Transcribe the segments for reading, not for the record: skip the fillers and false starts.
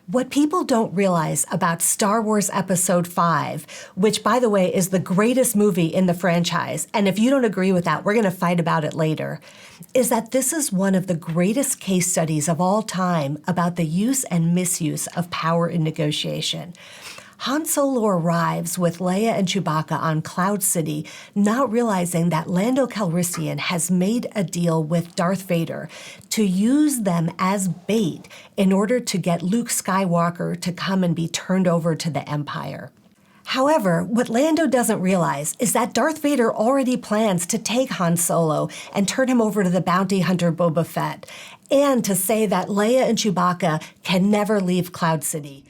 What people don't realize about Star Wars Episode 5, which, by the way, is the greatest movie in the franchise, and if you don't agree with that, we're going to fight about it later, is that this is one of the greatest case studies of all time about the use and misuse of power in negotiation. Han Solo arrives with Leia and Chewbacca on Cloud City, not realizing that Lando Calrissian has made a deal with Darth Vader to use them as bait in order to get Luke Skywalker to come and be turned over to the Empire. However, what Lando doesn't realize is that Darth Vader already plans to take Han Solo and turn him over to the bounty hunter Boba Fett, and to say that Leia and Chewbacca can never leave Cloud City.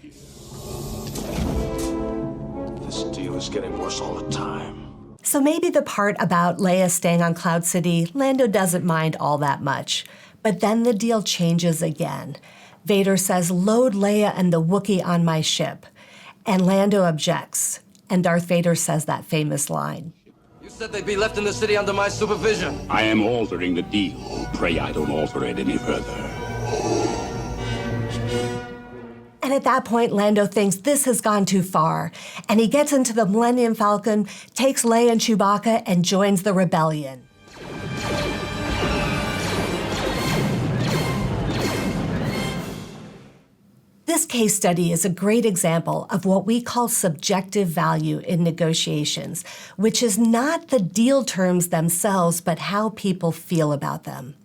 This deal is getting worse all the time. So maybe the part about Leia staying on Cloud City, Lando doesn't mind all that much. But then the deal changes again. Vader says, "Load Leia and the Wookiee on my ship." And Lando objects. And Darth Vader says that famous line. "You said they'd be left in the city under my supervision." I am altering the deal. Pray I don't alter it any further. And at that point, Lando thinks this has gone too far. And he gets into the Millennium Falcon, takes Leia and Chewbacca, and joins the rebellion. This case study is a great example of what we call subjective value in negotiations, which is not the deal terms themselves, but how people feel about them.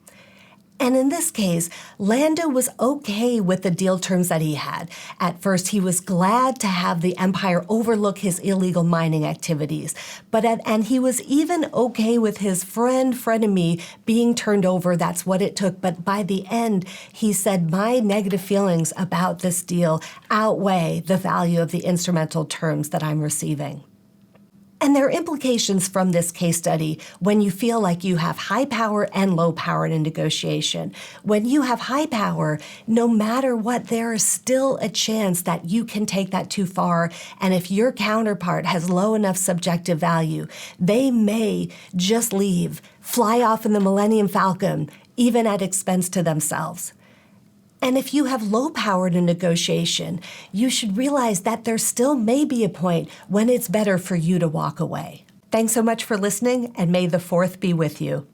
And in this case, Lando was okay with the deal terms that he had. At first, he was glad to have the Empire overlook his illegal mining activities. And he was even okay with his frenemy being turned over. That's what it took. But by the end, he said, my negative feelings about this deal outweigh the value of the instrumental terms that I'm receiving. And there are implications from this case study when you feel like you have high power and low power in a negotiation. When you have high power, no matter what, there is still a chance that you can take that too far. And if your counterpart has low enough subjective value, they may just leave, fly off in the Millennium Falcon, even at expense to themselves. And if you have low power in a negotiation, you should realize that there still may be a point when it's better for you to walk away. Thanks so much for listening, and may the 4th be with you.